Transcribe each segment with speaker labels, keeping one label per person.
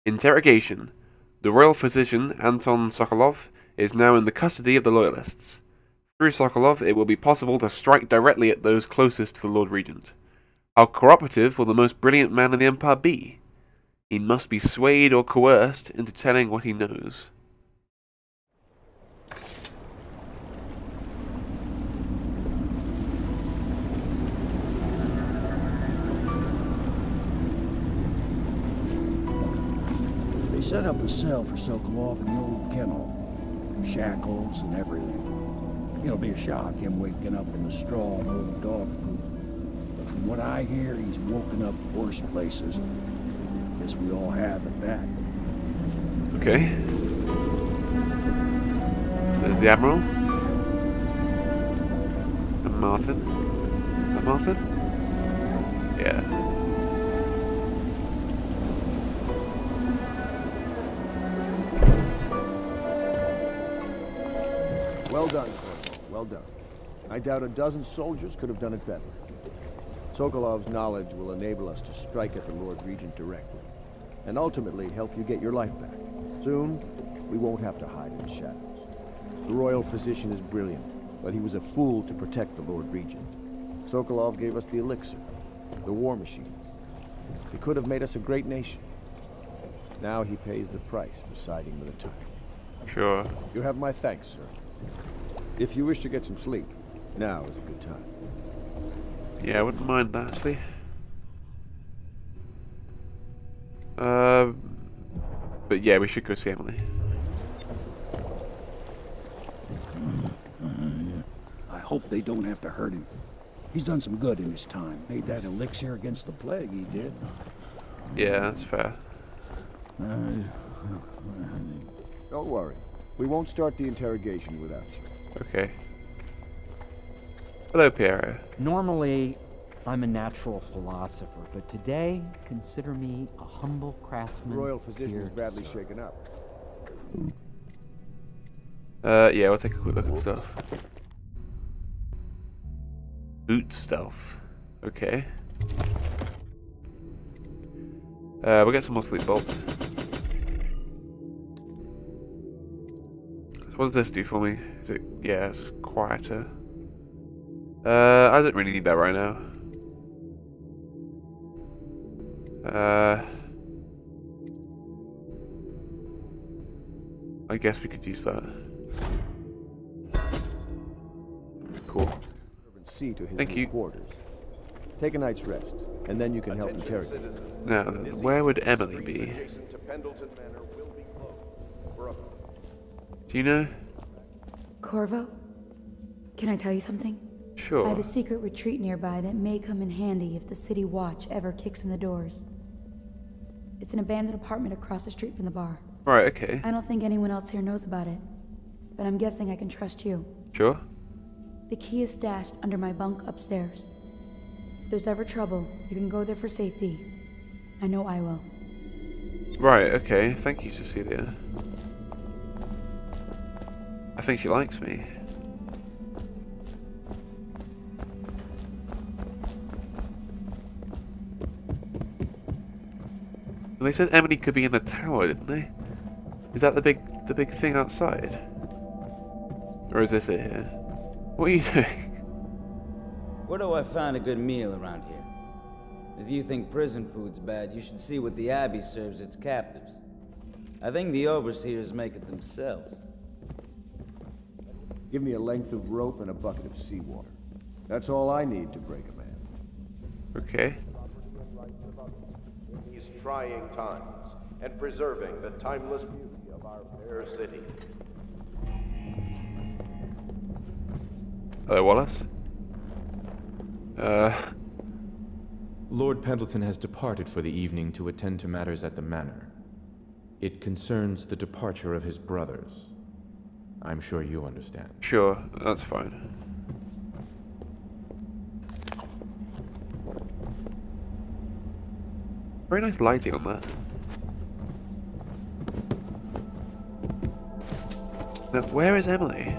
Speaker 1: Interrogation. The royal physician, Anton Sokolov, is now in the custody of the Loyalists. Through Sokolov, it will be possible to strike directly at those closest to the Lord Regent. How cooperative will the most brilliant man in the Empire be? He must be swayed or coerced into telling what he knows.
Speaker 2: They set up a cell for Sokolov in the old kennel. Shackles and everything. It'll be a shock, him waking up in the straw and old dog poop. But from what I hear, he's woken up worse places. Guess we all have at that.
Speaker 1: Okay. There's the Admiral. And Martin. Is that Martin? Yeah.
Speaker 3: Well done, Corporal. Well done. I doubt a dozen soldiers could have done it better. Sokolov's knowledge will enable us to strike at the Lord Regent directly, and ultimately help you get your life back. Soon, we won't have to hide in the shadows. The royal physician is brilliant, but he was a fool to protect the Lord Regent. Sokolov gave us the elixir, the war machines. He could have made us a great nation. Now he pays the price for siding with the tyrant.
Speaker 1: Sure.
Speaker 3: You have my thanks, sir. If you wish to get some sleep, now is a good time.
Speaker 1: Yeah, I wouldn't mind that, actually. But yeah, we should go see Emily.
Speaker 2: I hope they don't have to hurt him. He's done some good in his time. Made that elixir against the plague, he did.
Speaker 1: Yeah, that's fair.
Speaker 3: Don't worry. We won't start the interrogation without you.
Speaker 1: Okay. Hello, Piero.
Speaker 4: Normally, I'm a natural philosopher, but today, consider me a humble craftsman.
Speaker 3: The royal physician
Speaker 4: here
Speaker 3: is
Speaker 4: to
Speaker 3: badly
Speaker 4: serve.
Speaker 3: shaken up.
Speaker 1: Yeah, we'll take a quick look at stuff. Boot stealth. Okay. We'll get some more sleep bolts. So what does this do for me? Is it... yeah, it's quieter. I don't really need that right now. I guess we could use that. Cool.
Speaker 3: See to his
Speaker 1: Thank you.
Speaker 3: quarters. Take a night's rest, and then you can help interrogate.
Speaker 1: Now, where would Emily be? Do you know?
Speaker 5: Corvo? Can I tell you something?
Speaker 1: Sure.
Speaker 5: I have a secret retreat nearby that may come in handy if the city watch ever kicks in the doors. It's an abandoned apartment across the street from the bar.
Speaker 1: Right, okay.
Speaker 5: I don't think anyone else here knows about it, but I'm guessing I can trust you.
Speaker 1: Sure.
Speaker 5: The key is stashed under my bunk upstairs. If there's ever trouble, you can go there for safety. I know I will.
Speaker 1: Right, okay. Thank you, Cecilia. I think she likes me. Well, they said Emily could be in the tower, didn't they? Is that the big thing outside? Or is this it here? What are you doing?
Speaker 6: Where do I find a good meal around here? If you think prison food's bad, you should see what the Abbey serves its captives. I think the overseers make it themselves.
Speaker 3: Give me a length of rope and a bucket of seawater. That's all I need to break a man.
Speaker 1: Okay.
Speaker 7: These trying times, and preserving the timeless beauty of our fair city.
Speaker 1: Hello, Wallace.
Speaker 8: Lord Pendleton has departed for the evening to attend to matters at the manor. It concerns the departure of his brothers. I'm sure you understand.
Speaker 1: Sure, that's fine. Very nice lighting on that. Now, where is Emily?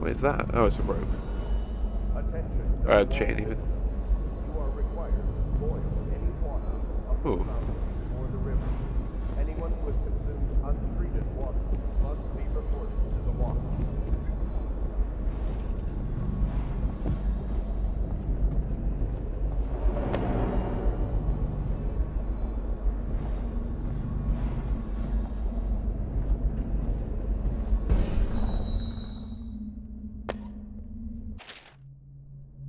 Speaker 1: What is that? Oh, it's a rope. Chain even.
Speaker 7: You are required to boil any water of the
Speaker 1: Ooh.
Speaker 7: mountain or the river. Anyone who has consumed untreated water must be reported to the water.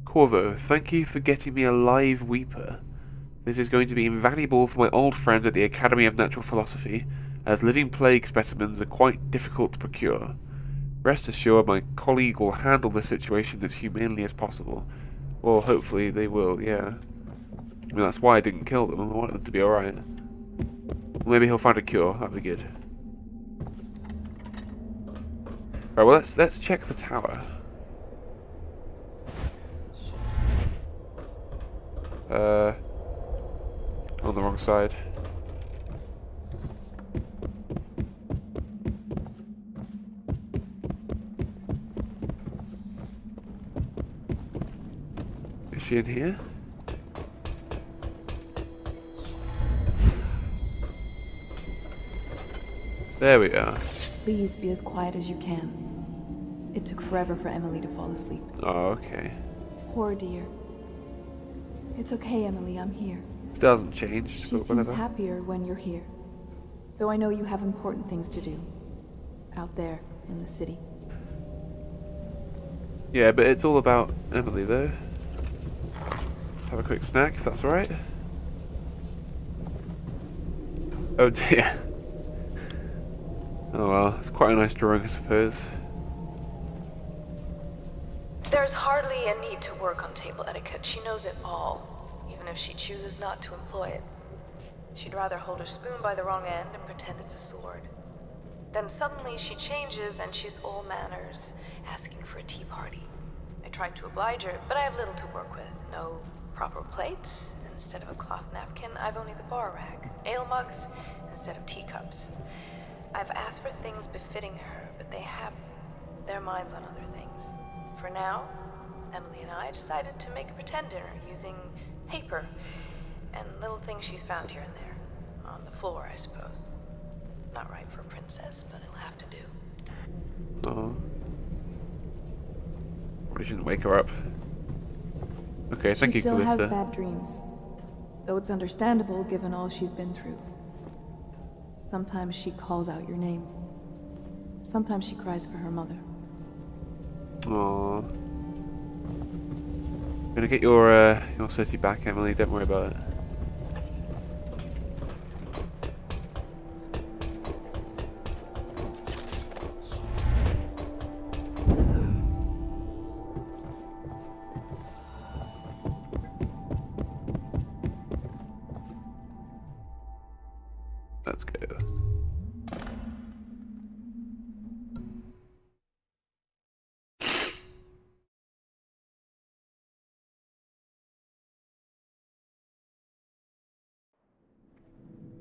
Speaker 1: Corvo, thank you for getting me a live Weeper. This is going to be invaluable for my old friend at the Academy of Natural Philosophy, as living plague specimens are quite difficult to procure. Rest assured my colleague will handle the situation as humanely as possible. Well, hopefully they will, yeah. I mean, that's why I didn't kill them. I wanted them to be alright. Maybe he'll find a cure. That'd be good. Alright, well, let's check the tower. On the wrong side. Is she in here? There we are.
Speaker 9: Please be as quiet as you can. It took forever for Emily to fall asleep.
Speaker 1: Oh, okay.
Speaker 9: Poor dear. It's okay, Emily, I'm here.
Speaker 1: Still hasn't changed.
Speaker 9: She
Speaker 1: but
Speaker 9: seems
Speaker 1: whatever.
Speaker 9: happier when you're here. Though I know you have important things to do. Out there, in the city.
Speaker 1: Yeah, but it's all about Emily, though. Have a quick snack, if that's alright. Oh dear. Oh well, it's quite a nice drawing, I suppose.
Speaker 10: There's hardly a need to work on table etiquette. She knows it all, even if she chooses not to employ it. She'd rather hold her spoon by the wrong end and pretend it's a sword. Then suddenly she changes and she's all manners, asking for a tea party. I tried to oblige her, but I have little to work with. No proper plates. Instead of a cloth napkin, I've only the bar rack. Ale mugs instead of teacups. I've asked for things befitting her, but they have their minds on other things. For now, Emily and I decided to make a pretend dinner using paper and little things she's found here and there. On the floor, I suppose. Not right for a princess, but it'll have to do.
Speaker 1: Oh. Probably shouldn't wake her up. Okay, thank you,
Speaker 9: She still has
Speaker 1: Calista.
Speaker 9: bad dreams. Though it's understandable given all she's been through. Sometimes she calls out your name. Sometimes she cries for her mother.
Speaker 1: Aww. I'm gonna get your city back, Emily. Don't worry about it. Let's go.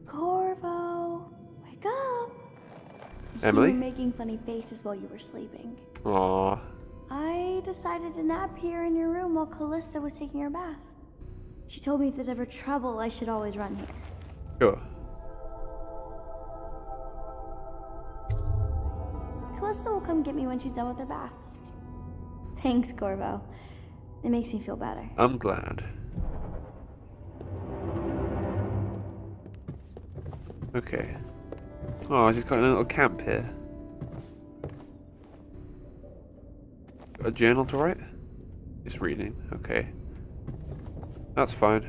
Speaker 11: Corvo, wake up!
Speaker 1: Emily?
Speaker 11: You were making funny faces while you were sleeping.
Speaker 1: Aww.
Speaker 11: I decided to nap here in your room while Callista was taking her bath. She told me if there's ever trouble, I should always run here.
Speaker 1: Sure.
Speaker 11: Callista will come get me when she's done with her bath. Thanks, Corvo. It makes me feel better.
Speaker 1: I'm glad. Okay. Oh, she's got a little camp here. Got a journal to write? Just reading. Okay. That's fine.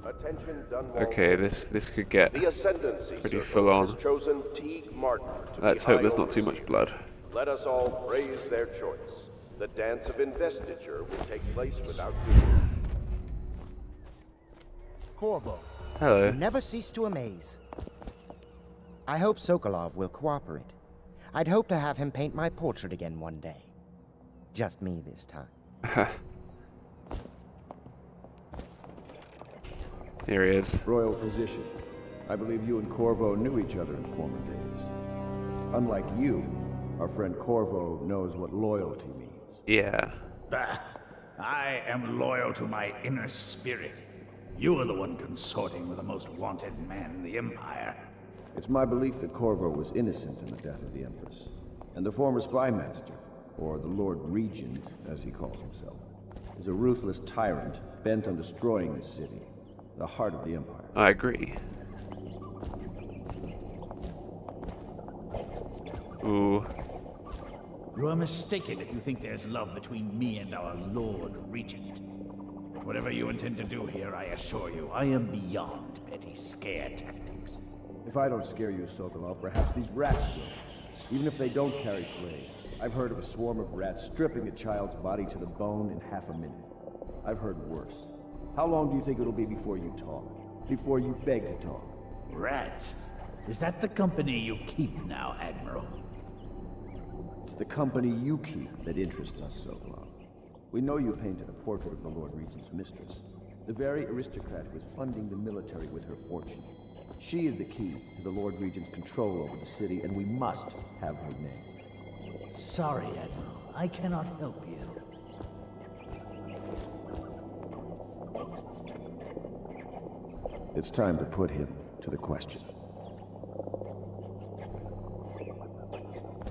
Speaker 7: Attention, Dunwall.
Speaker 1: Okay, this could get
Speaker 7: The Ascendancy
Speaker 1: pretty
Speaker 7: Circle
Speaker 1: full on.
Speaker 7: has chosen Teague Martin to
Speaker 1: Let's
Speaker 7: be
Speaker 1: hope there's
Speaker 7: High
Speaker 1: not too much
Speaker 7: Overseer.
Speaker 1: blood.
Speaker 7: Let us all praise their choice. The dance of investiture will take place without delay.
Speaker 12: Corvo,
Speaker 1: Hello.
Speaker 12: you never cease to amaze. I hope Sokolov will cooperate. I'd hope to have him paint my portrait again one day. Just me this time.
Speaker 1: Here he is.
Speaker 3: Royal Physician, I believe you and Corvo knew each other in former days. Unlike you, our friend Corvo knows what loyalty means.
Speaker 1: Yeah.
Speaker 13: I am loyal to my inner spirit. You are the one consorting with the most wanted man in the Empire.
Speaker 3: It's my belief that Corvo was innocent in the death of the Empress, and the former spy master, or the Lord Regent, as he calls himself, is a ruthless tyrant bent on destroying this city, the heart of the Empire.
Speaker 1: I agree. Ooh.
Speaker 13: You are mistaken if you think there's love between me and our Lord Regent. Whatever you intend to do here, I assure you, I am beyond petty scare tactics.
Speaker 3: If I don't scare you, Sokolov, perhaps these rats will. Even if they don't carry plague, I've heard of a swarm of rats stripping a child's body to the bone in half a minute. I've heard worse. How long do you think it'll be before you talk? Before you beg to talk?
Speaker 13: Rats? Is that the company you keep now, Admiral?
Speaker 3: It's the company you keep that interests us, Sokolov. We know you painted a portrait of the Lord Regent's mistress, the very aristocrat who is funding the military with her fortune. She is the key to the Lord Regent's control over the city, and we must have her name.
Speaker 13: Sorry, Admiral. I cannot help you.
Speaker 3: It's time to put him to the question.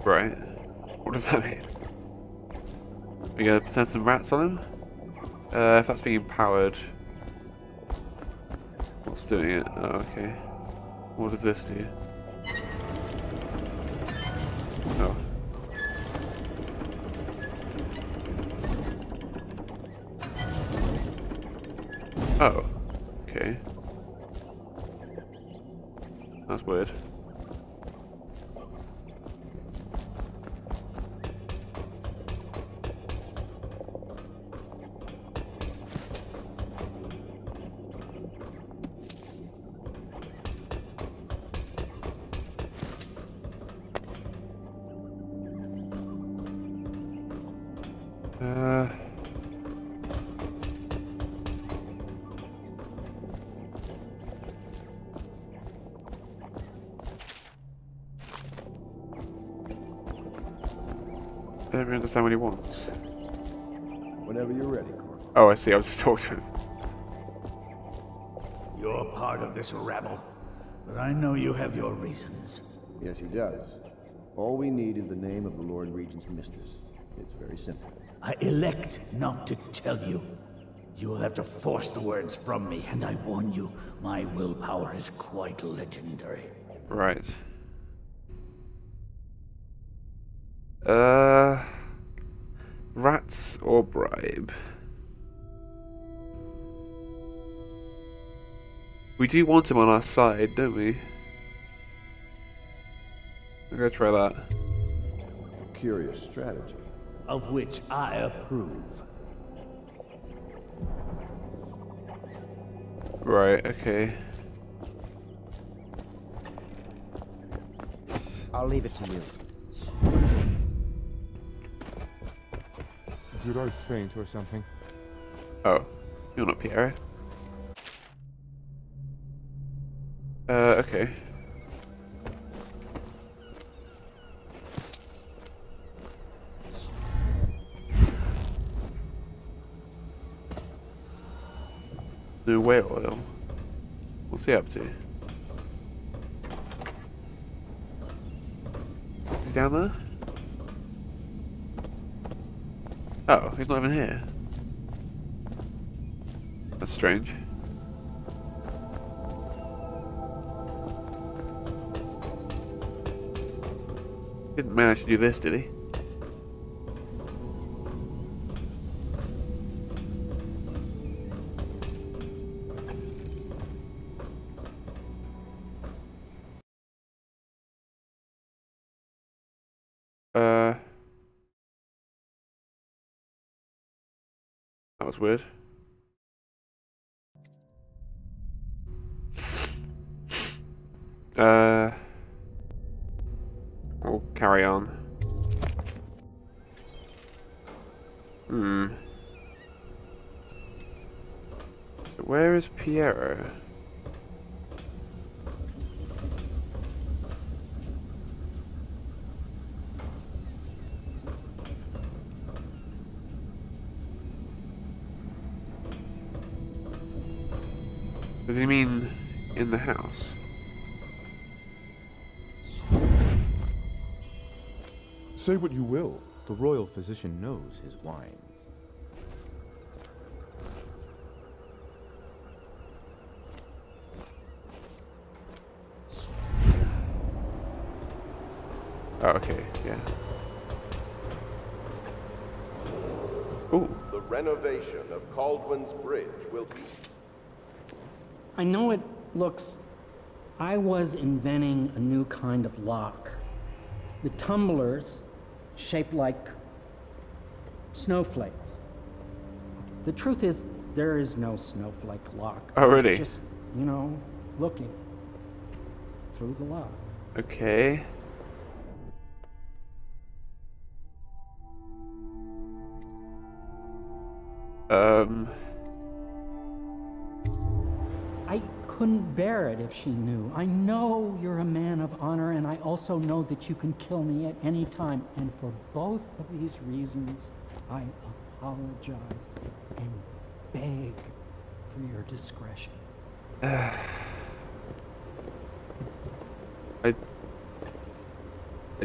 Speaker 1: Right. What does that mean? We gonna send some rats on him? If that's being powered. What's doing it? Oh, okay. What does this do? Oh. Oh. Okay. That's weird. I don't really understand what he wants.
Speaker 3: Whenever you're ready, Corvo.
Speaker 1: Oh, I see. I was just talking to him.
Speaker 13: You're part of this rabble, but I know you have your reasons.
Speaker 3: Yes, he does. All we need is the name of the Lord Regent's mistress. It's very simple.
Speaker 13: I elect not to tell you. You will have to force the words from me, and I warn you, my willpower is quite legendary.
Speaker 1: Right. Rats or bribe? We do want him on our side, don't we? I'm gonna try that.
Speaker 3: Curious strategy.
Speaker 13: Of which I approve.
Speaker 1: Right, okay.
Speaker 12: I'll leave it to you.
Speaker 14: Did I faint or something?
Speaker 1: Oh, you're not Pierre. Okay. The whale oil. What's he up to? Is he down there? Oh, he's not even here. That's strange. Didn't manage to do this, did he? That was weird. We'll carry on. So where is Piero? Does he mean in the house?
Speaker 8: Say what you will. The royal physician knows his wines.
Speaker 1: Oh, okay, yeah. Ooh.
Speaker 7: The renovation of Caldwin's Bridge will be...
Speaker 14: I know it looks... I was inventing a new kind of lock. The tumblers, shaped like snowflakes. The truth is, there is no snowflake lock.
Speaker 1: Oh, really?
Speaker 14: It's just, you know, looking through the lock.
Speaker 1: Okay.
Speaker 14: I couldn't bear it if she knew. I know you're a man of honor, and I also know that you can kill me at any time. And for both of these reasons, I apologize and beg for your discretion.
Speaker 1: I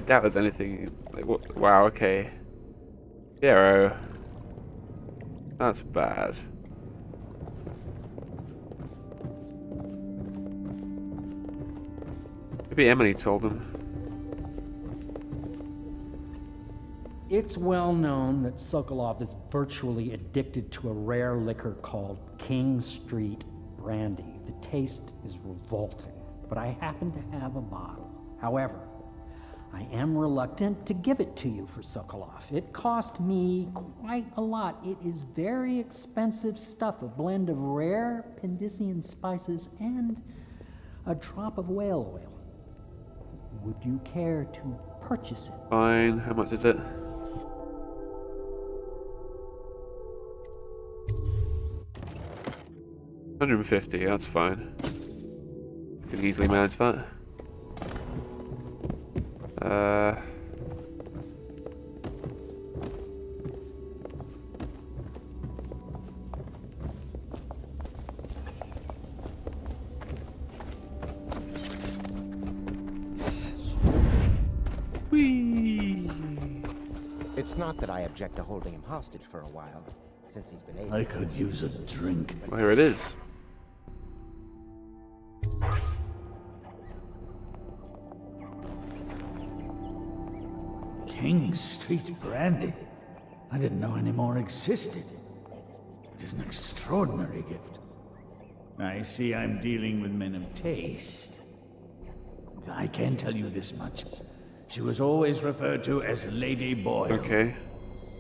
Speaker 1: doubt there's anything. Like, what? Wow. Okay. Hero. That's bad. Maybe Emily told him.
Speaker 14: It's well known that Sokolov is virtually addicted to a rare liquor called King Street Brandy. The taste is revolting, but I happen to have a bottle. However, I am reluctant to give it to you for Sokolov. It cost me quite a lot. It is very expensive stuff, a blend of rare Pendician spices and a drop of whale oil. Would you care to purchase it?
Speaker 1: Fine. How much is it? $150. That's fine. Can easily manage that. Whee!
Speaker 12: It's not that I object to holding him hostage for a while, since he's been able.
Speaker 13: I could use a drink.
Speaker 1: Well, here it is.
Speaker 13: King Street Brandy? I didn't know any more existed. It is an extraordinary gift. I see I'm dealing with men of taste. I can tell you this much. She was always referred to as Lady Boyle.
Speaker 1: Okay.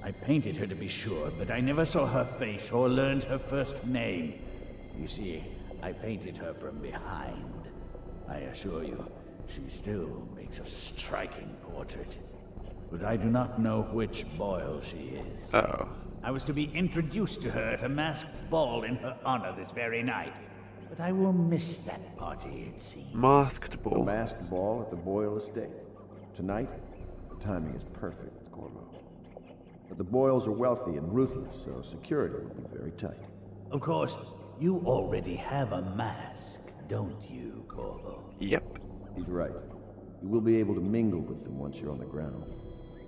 Speaker 13: I painted her to be sure, but I never saw her face or learned her first name. You see, I painted her from behind. I assure you, she still makes a striking portrait. But I do not know which Boyle she is.
Speaker 1: Uh-oh.
Speaker 13: I was to be introduced to her at a masked ball in her honor this very night. But I will miss that party, it seems.
Speaker 1: Masked ball.
Speaker 3: A masked ball at the Boyle estate. Tonight, the timing is perfect, Corvo. But the Boyles are wealthy and ruthless, so security will be very tight.
Speaker 13: Of course, you already have a mask, don't you, Corvo?
Speaker 1: Yep.
Speaker 3: He's right. You will be able to mingle with them once you're on the ground.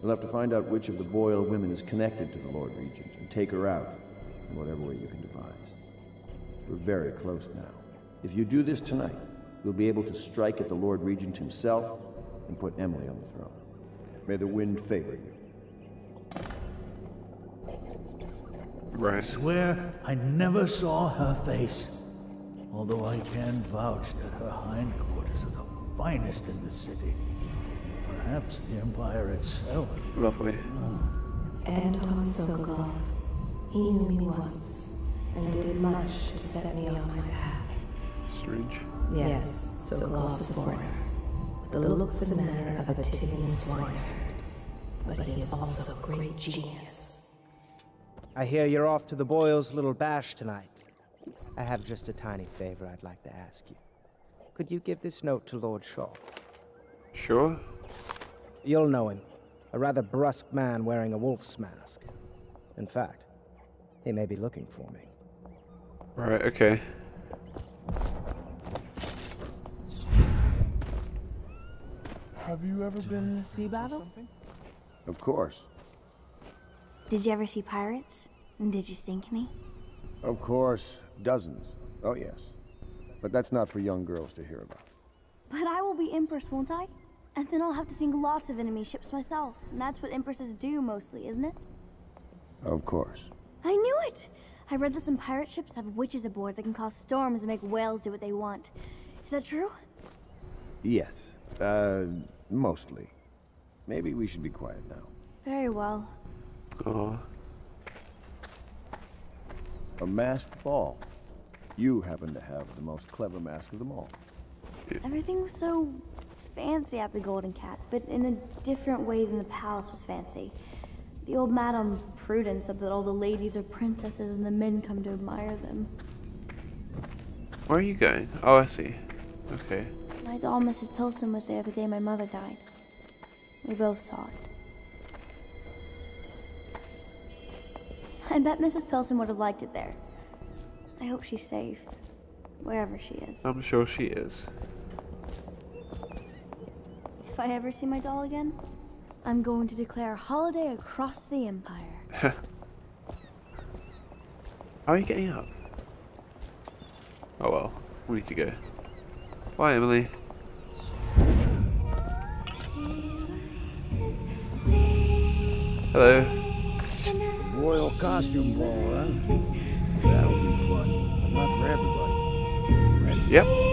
Speaker 3: You'll have to find out which of the Boyle women is connected to the Lord Regent and take her out in whatever way you can devise. We're very close now. If you do this tonight, you'll be able to strike at the Lord Regent himself and put Emily on the throne. May the wind favor you.
Speaker 1: Right.
Speaker 13: I swear I never saw her face. Although I can vouch that her hindquarters are the finest in the city. Perhaps the Empire itself.
Speaker 1: Lovely.
Speaker 10: Anoton Sokolov. He knew me once, and did much to set me on my path.
Speaker 1: Strange.
Speaker 10: Yes, Sokolov's a foreigner, with the looks and manner of a Tivian swineherd. But he is also a great genius.
Speaker 12: I hear you're off to the Boyles' little bash tonight. I have just a tiny favor I'd like to ask you. Could you give this note to Lord Shaw?
Speaker 1: Sure.
Speaker 12: You'll know him. A rather brusque man wearing a wolf's mask. In fact, he may be looking for me.
Speaker 1: Right, okay.
Speaker 7: Have you ever been in a sea battle?
Speaker 3: Of course.
Speaker 11: Did you ever see pirates? And did you sink any?
Speaker 3: Of course. Dozens. Oh, yes. But that's not for young girls to hear about.
Speaker 11: But I will be Empress, won't I? And then I'll have to sink lots of enemy ships myself. And that's what Empresses do mostly, isn't it?
Speaker 3: Of course.
Speaker 11: I knew it! I read that some pirate ships have witches aboard that can cause storms and make whales do what they want. Is that true?
Speaker 3: Yes. Mostly. Maybe we should be quiet now.
Speaker 11: Very well.
Speaker 1: Oh.
Speaker 3: A masked ball. You happen to have the most clever mask of them all.
Speaker 11: Everything was so fancy at the Golden Cat, but in a different way than the palace was fancy. The old Madame Prudence said that all the ladies are princesses and the men come to admire them.
Speaker 1: Where are you going? Oh, I see. Okay.
Speaker 11: My doll, Mrs. Pilson, was there the day my mother died. We both saw it. I bet Mrs. Pilson would have liked it there. I hope she's safe, wherever she is.
Speaker 1: I'm sure she is.
Speaker 11: If I ever see my doll again, I'm going to declare a holiday across the Empire.
Speaker 1: How are you getting up? Oh well, we need to go. Bye, Emily. Hello.
Speaker 2: Royal costume ball, huh? That'll be fun, but not for everybody. Ready?
Speaker 1: Yep.